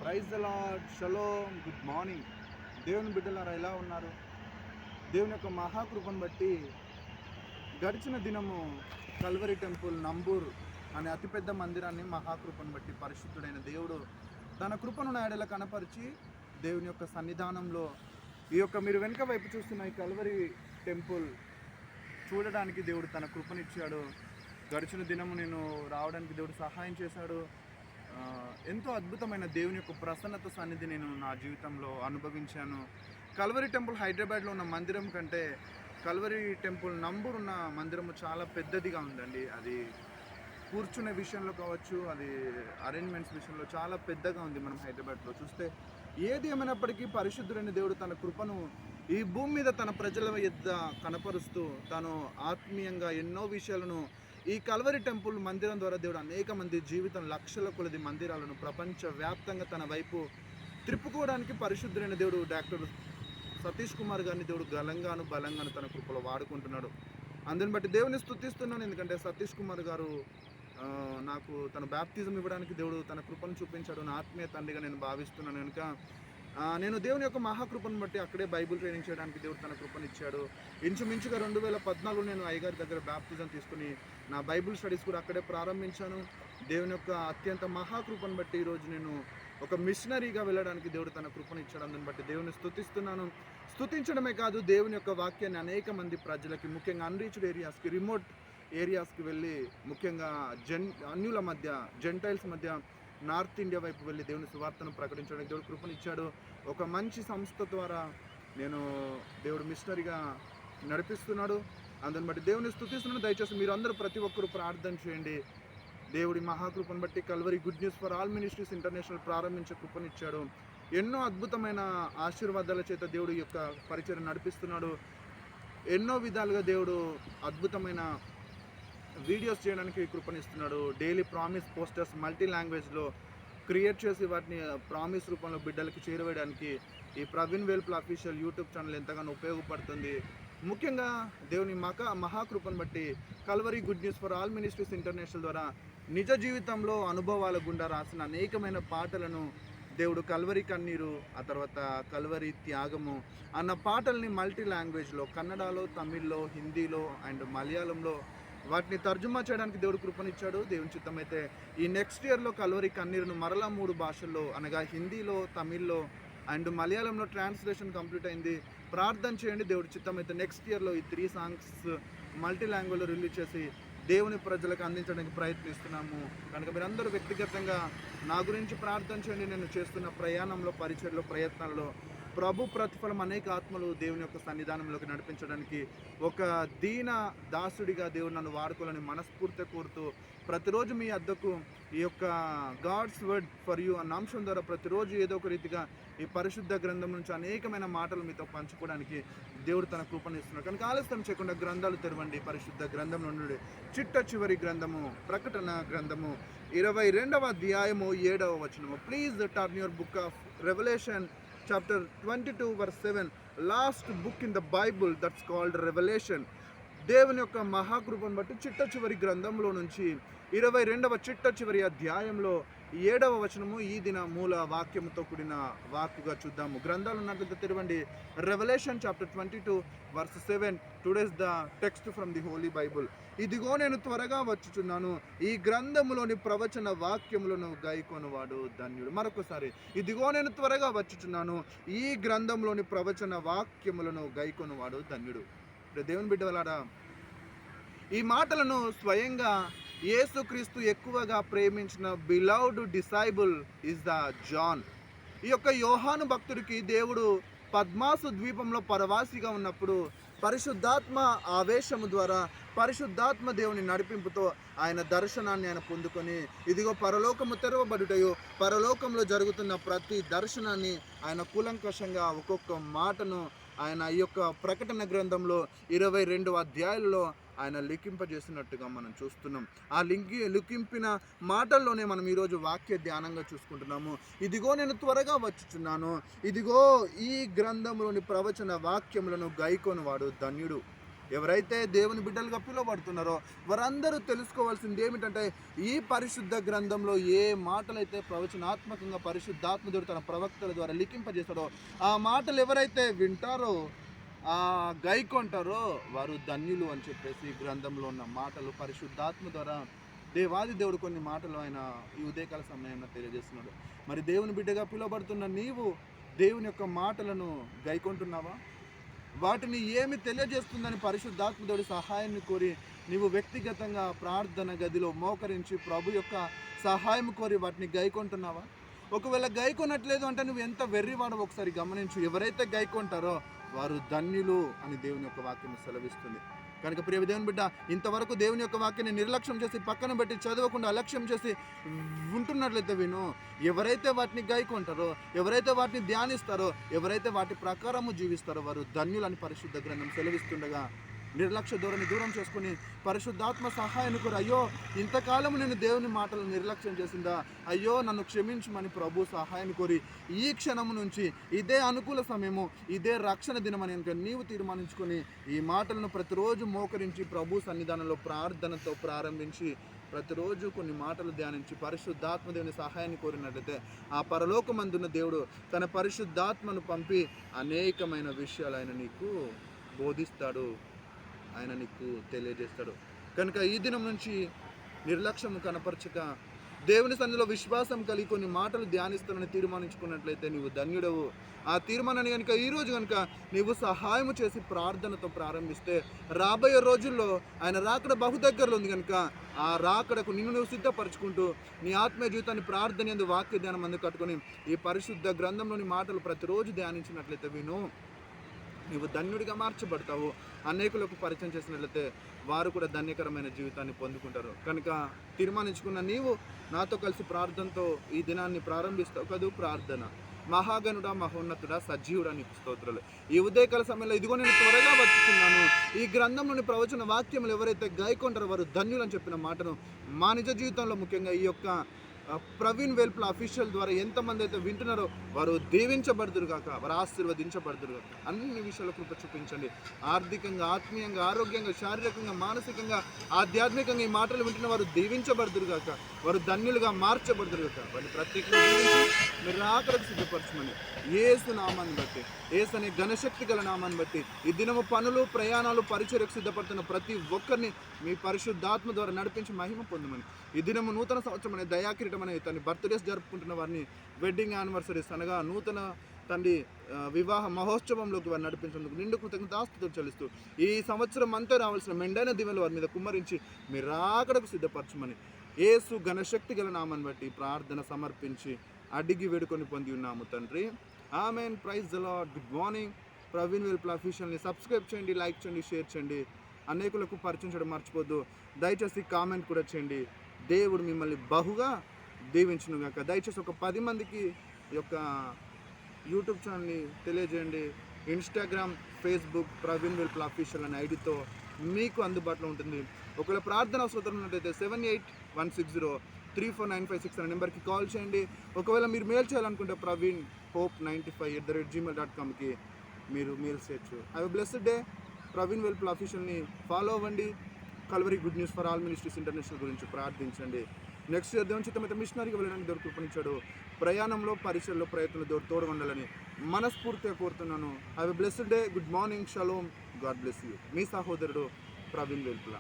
Praise the Lord, shalom, good morning. దేవుని బిడ్డలారా ఎలా ఉన్నారు? దేవుని యొక్క మహాకృపను బట్టి గడిచిన దినము కల్వరి టెంపుల్ నంబూర్ అనే అతిపెద్ద మందిరాన్ని మహాకృపను బట్టి పరిశుద్ధుడైన దేవుడు తన కృపను నా ఎడల కనపరిచి దేవుని యొక్క సన్నిధానంలో ఈ యొక్క మీరు వెనుక వైపు చూస్తున్న ఈ కల్వరి టెంపుల్ చూడడానికి దేవుడు తన కృపనిచ్చాడు. గడిచిన దినము నేను రావడానికి దేవుడు సహాయం చేశాడు. ఎంతో అద్భుతమైన దేవుని యొక్క ప్రసన్నత సన్నిధి నేను నా జీవితంలో అనుభవించాను. కల్వరి టెంపుల్ హైదరాబాద్లో ఉన్న మందిరం కంటే కల్వరి టెంపుల్ నంబూర్ ఉన్న మందిరము చాలా పెద్దదిగా ఉందండి. అది కూర్చునే విషయంలో కావచ్చు, అది అరేంజ్మెంట్స్ విషయంలో చాలా పెద్దగా ఉంది. మనం హైదరాబాద్లో చూస్తే ఏది ఏమైనప్పటికీ పరిశుద్ధుడైన దేవుడు తన కృపను ఈ భూమి మీద తన ప్రజల యొద్ద కనపరుస్తూ తాను ఆత్మీయంగా ఎన్నో విషయాలను ఈ కల్వరి టెంపుల్ మందిరం ద్వారా దేవుడు అనేక మంది జీవితం లక్షల కొలది మందిరాలను ప్రపంచవ్యాప్తంగా తన వైపు త్రిప్పుకోవడానికి పరిశుద్ధులైన దేవుడు డాక్టర్ సతీష్ కుమార్ గారిని దేవుడు బలంగాను తన కృపలో వాడుకుంటున్నాడు. అందుని బట్టి దేవుని స్తుతిస్తున్నాను. ఎందుకంటే సతీష్ కుమార్ గారు నాకు తన బ్యాప్తిజం ఇవ్వడానికి దేవుడు తన కృపను చూపించాడు. నా ఆత్మీయ తండ్రిగా నేను భావిస్తున్నాను. కనుక నేను దేవుని యొక్క మహాకృపను బట్టి అక్కడే బైబిల్ ట్రైనింగ్ చేయడానికి దేవుడు తన కృపనిచ్చాడు. ఇంచుమించుగా 2014 నేను అయ్యగారి దగ్గర బ్యాప్తిజం తీసుకుని నా బైబిల్ స్టడీస్ కూడా అక్కడే ప్రారంభించాను. దేవుని యొక్క అత్యంత మహాకృపను బట్టి ఈరోజు నేను ఒక మిషనరీగా వెళ్ళడానికి దేవుడు తన కృపనిచ్చాడు. అందుని బట్టి దేవుని స్తుతిస్తున్నాను. స్తుతించడమే కాదు, దేవుని యొక్క వాక్యాన్ని అనేక మంది ప్రజలకి, ముఖ్యంగా అన్రీచ్డ్ ఏరియాస్కి, రిమోట్ ఏరియాస్కి వెళ్ళి, ముఖ్యంగా అన్యుల మధ్య, జెంటైల్స్ మధ్య నార్త్ ఇండియా వైపు వెళ్ళి దేవుని సువార్తను ప్రకటించడానికి దేవుడు కృపనిచ్చాడు. ఒక మంచి సంస్థ ద్వారా నేను దేవుడు మిషనరీగా నడిపిస్తున్నాడు. అందుని బట్టి దేవుని స్తుతిస్తున్నాను. దయచేసి మీరు అందరూ ప్రతి ఒక్కరూ ప్రార్థన చేయండి. దేవుడి మహాకృపను బట్టి Calvary good news for all ministries international ప్రారంభించే కృపనిచ్చాడు. ఎన్నో అద్భుతమైన ఆశీర్వాదాల చేత దేవుడు యొక్క పరిచయం నడిపిస్తున్నాడు. ఎన్నో విధాలుగా దేవుడు అద్భుతమైన వీడియోస్ చేయడానికి కృపనిస్తున్నాడు. డైలీ ప్రామిస్ పోస్టర్స్ మల్టీ లాంగ్వేజ్లో క్రియేట్ చేసి వాటిని ప్రామిస్ రూపంలో బిడ్డలకి చేరవేయడానికి ఈ Praveen Velpula official YouTube channel ఎంతగానో ఉపయోగపడుతుంది. ముఖ్యంగా దేవుని మహాకృపను బట్టి Calvary good news for all ministries international ద్వారా నిజ జీవితంలో అనుభవాల గుండా రాసిన అనేకమైన పాటలను దేవుడు కల్వరి కన్నీరు, ఆ తర్వాత కల్వరి త్యాగము అన్న పాటల్ని మల్టీ లాంగ్వేజ్లో కన్నడలో, తమిళ్లో, హిందీలో అండ్ మలయాళంలో వాటిని తర్జుమా చేయడానికి దేవుడు కృపనిచ్చాడు. దేవుని చిత్తం అయితే ఈ నెక్స్ట్ ఇయర్లో కల్వరి కన్నీరును మరలా 3 భాషల్లో, అనగా హిందీలో, తమిళ్లో అండ్ మలయాళంలో ట్రాన్స్లేషన్ కంప్లీట్ అయింది. ప్రార్థన చేయండి. దేవుడి చిత్తం అయితే నెక్స్ట్ ఇయర్లో ఈ 3 సాంగ్స్ మల్టీ లాంగ్వేజ్లో రిలీజ్ చేసి దేవుని ప్రజలకు అందించడానికి ప్రయత్నిస్తున్నాము. కనుక మీరందరూ వ్యక్తిగతంగా నా గురించి ప్రార్థన చేయండి. నేను చేస్తున్న ప్రయాణంలో, పరిచయలో, ప్రయత్నాల్లో ప్రభు ప్రతిఫలం అనేక ఆత్మలు దేవుని యొక్క సన్నిధానంలోకి నడిపించడానికి ఒక దీన దాసుడిగా దేవుడు నన్ను వాడుకోవాలని మనస్ఫూర్తిగా కోరుతూ ప్రతిరోజు మీ అద్దకు ఈ యొక్క గాడ్స్ వర్డ్ ఫర్ యూ అన్న అంశం ద్వారా ప్రతిరోజు ఏదో ఒక రీతిగా ఈ పరిశుద్ధ గ్రంథం నుంచి అనేకమైన మాటలు మీతో పంచుకోవడానికి దేవుడు తన కృపనిస్తున్నాడు. కనుక ఆలస్యం చేయకుండా గ్రంథాలు తెరవండి. పరిశుద్ధ గ్రంథం నుండి చిట్ట చివరి గ్రంథము, ప్రకటన గ్రంథము 22వ అధ్యాయము 7వ వచనము. Please turn your book of revolution chapter 22 verse 7, last book in the Bible that's called Revelation. దేవుని యొక్క మహాకృపను బట్టి చిట్ట చివరి గ్రంథంలో నుంచి 22వ చిట్ట చివరి అధ్యాయంలో 7వ వచనము ఈ దిన మూల వాక్యముతో కూడిన వాక్కుగా చూద్దాము. గ్రంథాలు ఉన్నట్లయితే తెరవండి. Revelation chapter 22 verse 7. Today's the text from the Holy Bible. ఇదిగో నేను త్వరగా వచ్చుచున్నాను, ఈ గ్రంథములోని ప్రవచన వాక్యములను గైకొనువాడు ధన్యుడు. మరొకసారి, ఇదిగో నేను త్వరగా వచ్చుచున్నాను, ఈ గ్రంథంలోని ప్రవచన వాక్యములను గైకొనువాడు ధన్యుడు. దేవుని బిడ్డలారా, ఈ మాటలను స్వయంగా యేసుక్రీస్తు ఎక్కువగా ప్రేమించిన beloved disciple is the John. ఈ యొక్క యోహాను భక్తుడికి దేవుడు పద్మాసు ద్వీపంలో పరవాసిగా ఉన్నప్పుడు పరిశుద్ధాత్మ ఆవేశము ద్వారా, పరిశుద్ధాత్మ దేవుని నడిపింపుతో ఆయన దర్శనాన్ని ఆయన పొందుకొని, ఇదిగో పరలోకము తెరవబడుటయు, పరలోకంలో జరుగుతున్న ప్రతి దర్శనాన్ని ఆయన కూలంకషంగా ఒక్కొక్క మాటను ఆయన ఈ యొక్క ప్రకటన గ్రంథంలో 22 అధ్యాయాలలో ఆయన లిఖింపజేసినట్టుగా మనం చూస్తున్నాం. ఆ లిఖింపిన మాటల్లోనే మనం ఈరోజు వాక్య ధ్యానంగా చూసుకుంటున్నాము. ఇదిగో నేను త్వరగా వచ్చుచున్నాను, ఇదిగో ఈ గ్రంథంలోని ప్రవచన వాక్యములను గైకొనివాడు ధన్యుడు. ఎవరైతే దేవుని బిడ్డలుగా పిలువబడుతున్నారో వారందరూ తెలుసుకోవాల్సింది ఏమిటంటే, ఈ పరిశుద్ధ గ్రంథంలో ఏ మాటలైతే ప్రవచనాత్మకంగా పరిశుద్ధాత్మదేవుడు తన ప్రవక్తల ద్వారా లిఖింపజేశాడో, ఆ మాటలు ఎవరైతే వింటారో, గైకొంటారో వారు ధన్యులు అని చెప్పేసి గ్రంథంలో ఉన్న మాటలు పరిశుద్ధాత్మ ద్వారా దేవాది దేవుడు కొన్ని మాటలు ఆయన ఈ ఉదయకాల సమయంలో తెలియజేస్తున్నాడు. మరి దేవుని బిడ్డగా పిలువబడుతున్న నీవు దేవుని యొక్క మాటలను గైకొంటున్నావా? వాటిని ఏమి తెలియజేస్తుందని పరిశుద్ధాత్మదేవుడి సహాయాన్ని కోరి నీవు వ్యక్తిగతంగా ప్రార్థన గదిలో మోకరించి ప్రభు యొక్క సహాయం కోరి వాటిని గైకొంటున్నావా? ఒకవేళ గైకొనట్లేదు అంటే నువ్వు ఎంత వెర్రివాడో ఒకసారి గమనించు. ఎవరైతే గైకొంటారో వారు ధన్యులు అని దేవుని యొక్క వాక్యం సెలవిస్తుంది. కనుక ప్రియ దేవుని బిడ్డ, ఇంతవరకు దేవుని యొక్క వాక్యాన్ని నిర్లక్ష్యం చేసి పక్కన పెట్టి చదవకుండా అలక్ష్యం చేసి ఉంటున్నట్లయితే విను. ఎవరైతే వాటిని గైకొంటారో, ఎవరైతే వాటిని ధ్యానిస్తారో, ఎవరైతే వాటి ప్రకారము జీవిస్తారో వారు ధన్యులని పరిశుద్ధ గ్రంథం సెలవిస్తుండగా నిర్లక్ష్య ధోరణి దూరం చేసుకుని పరిశుద్ధాత్మ సహాయాన్ని కోరి, అయ్యో ఇంతకాలం నేను దేవుని మాటలు నిర్లక్ష్యం చేసిందా, అయ్యో నన్ను క్షమించమని ప్రభు సహాయాన్ని కోరి ఈ క్షణం నుంచి ఇదే అనుకూల సమయము, ఇదే రక్షణ దినమని కనుక నీవు తీర్మానించుకొని ఈ మాటలను ప్రతిరోజు మోకరించి ప్రభు సన్నిధానంలో ప్రార్థనతో ప్రారంభించి ప్రతిరోజు కొన్ని మాటలు ధ్యానించి పరిశుద్ధాత్మదేవుని సహాయాన్ని కోరినట్లయితే ఆ పరలోకమందున్న దేవుడు తన పరిశుద్ధాత్మను పంపి అనేకమైన విషయాలు ఆయన నీకు బోధిస్తాడు, ఆయన నీకు తెలియజేస్తాడు. కనుక ఈ దినం నుంచి నిర్లక్ష్యము కనపరచక దేవుని సన్నిధిలో విశ్వాసం కలిగి కొన్ని మాటలు ధ్యానిస్తానని తీర్మానించుకున్నట్లయితే నీవు ధన్యుడవు. ఆ తీర్మానాన్ని కనుక ఈరోజు కనుక నీవు సహాయము చేసి ప్రార్థనతో ప్రారంభిస్తే రాబోయే రోజుల్లో ఆయన రాకడ బహు దగ్గరలో ఉంది. కనుక ఆ రాకడకు నిన్ను నువ్వు సిద్ధపరచుకుంటూ నీ ఆత్మీయ జీవితాన్ని ప్రార్థన యందు వాక్య ధ్యానం అందు కట్టుకొని ఈ పరిశుద్ధ గ్రంథంలోని మాటలు ప్రతిరోజు ధ్యానించినట్లయితే విను, నీవు ధన్యుడిగా మార్చబడతావు. అనేకులకు పరిచయం చేసినట్లయితే వారు కూడా ధన్యకరమైన జీవితాన్ని పొందుకుంటారు. కనుక తీర్మానించుకున్న నీవు నాతో కలిసి ప్రార్థనతో ఈ దినాన్ని ప్రారంభిస్తావు కదూ. ప్రార్థన. మహాగణుడా, మహోన్నతుడా, సజీవుడా నీకు స్తోత్రాలు. ఈ ఉదయకాల సమయంలో ఇదిగో నేను త్వరగా వచ్చుతున్నాను. ఈ గ్రంథంలోని ప్రవచన వాక్యములు ఎవరైతే గాయకుంటారో వారు ధన్యులు అని చెప్పిన మాటను మా నిజ జీవితంలో ముఖ్యంగా ఈ యొక్క ప్రవీణ్ వెల్పుల అఫీషియల్ ద్వారా ఎంతమంది అయితే వింటున్నారో వారు దీవించబడుదురు కాక, వారు ఆశీర్వదించబడుదురు కాక. అన్ని విషయాల కృప చూపించండి. ఆర్థికంగా, ఆత్మీయంగా, ఆరోగ్యంగా, శారీరకంగా, మానసికంగా, ఆధ్యాత్మికంగా ఈ మాటలు వింటున్న వారు దీవించబడుదురు కాక, వారు ధన్యులుగా మార్చబడుదురు కాక. వారిని ప్రత్యేకంగా దీవించి మీరు ఆఖరికి సిద్ధపరచమని యేసు నామాన్ని బట్టి, యేసు అనే ఘనశక్తి గల నామాన్ని బట్టి ఈ దినము పనులు, ప్రయాణాలు, పరిచర్యకు సిద్ధపడుతున్న ప్రతి ఒక్కరిని మీ పరిశుద్ధాత్మ ద్వారా నడిపించి మహిమ పొందమని, ఈ దినము నూతన సంవత్సరం అనే దయాకిరీటం అనే తన బర్త్డేస్ జరుపుకుంటున్న వారిని వెడ్డింగ్ యానివర్సరీస్ అనగా నూతన తండ్రి వివాహ మహోత్సవంలోకి వారిని నడిపించేందుకు నిండు కృతజ్ఞతాస్తుతులు చెల్లిస్తూ ఈ సంవత్సరం అంతా రావాల్సిన మెండైన దీవెనలు వారి మీద కుమ్మరించి మీరు రాకడకు సిద్ధపరచమని యేసు ఘనశక్తి గల నామాన్ని బట్టి ప్రార్థన సమర్పించి అడిగి వేడుకొని పొంది ఉన్నాము తండ్రి. Amen. Praise the Lord. Good morning. Praveen Velpula అఫీషియల్ని సబ్స్క్రైబ్ చేయండి, లైక్ చేయండి, షేర్ చేయండి. అనేకులకు పరిచయం చేయడం మర్చిపోద్దు. దయచేసి కామెంట్ కూడా చేయండి. దేవుడు మిమ్మల్ని బహుగా దీవించును గాక. దయచేసి ఒక 10 మందికి ఈ యొక్క యూట్యూబ్ ఛానల్ని తెలియజేయండి. Instagram, Facebook Praveen Velpula official అనే ఐడితో మీకు అందుబాటులో ఉంటుంది. ఒకవేళ ప్రార్థన అవసరం ఉన్నట్టయితే 7816034956 అనే నెంబర్కి కాల్ చేయండి. ఒకవేళ మీరు మెయిల్ చేయాలనుకుంటే provinhope95@gmail.comకి మీరు మెయిల్ చేయొచ్చు. Have a blessed day. Praveen Velpula అఫీషియల్ని ఫాలో అవ్వండి. Calvary good news for all ministries international గురించి ప్రార్థించండి. నెక్స్ట్ ఇయర్ దేవుని చిత్తమైతే మిషనరీకి వెళ్ళడానికి దేవుడు కృపణించాడు. ప్రయాణంలో, పరిచయలో, ప్రయత్నంలో దేవుడు తోడుగా ఉండాలని మనస్ఫూర్తిగా కోరుతున్నాను. Have a blessed day. Good morning. Shalom. God bless you. మీ సహోదరుడు ప్రవీణ్ వెల్పుల.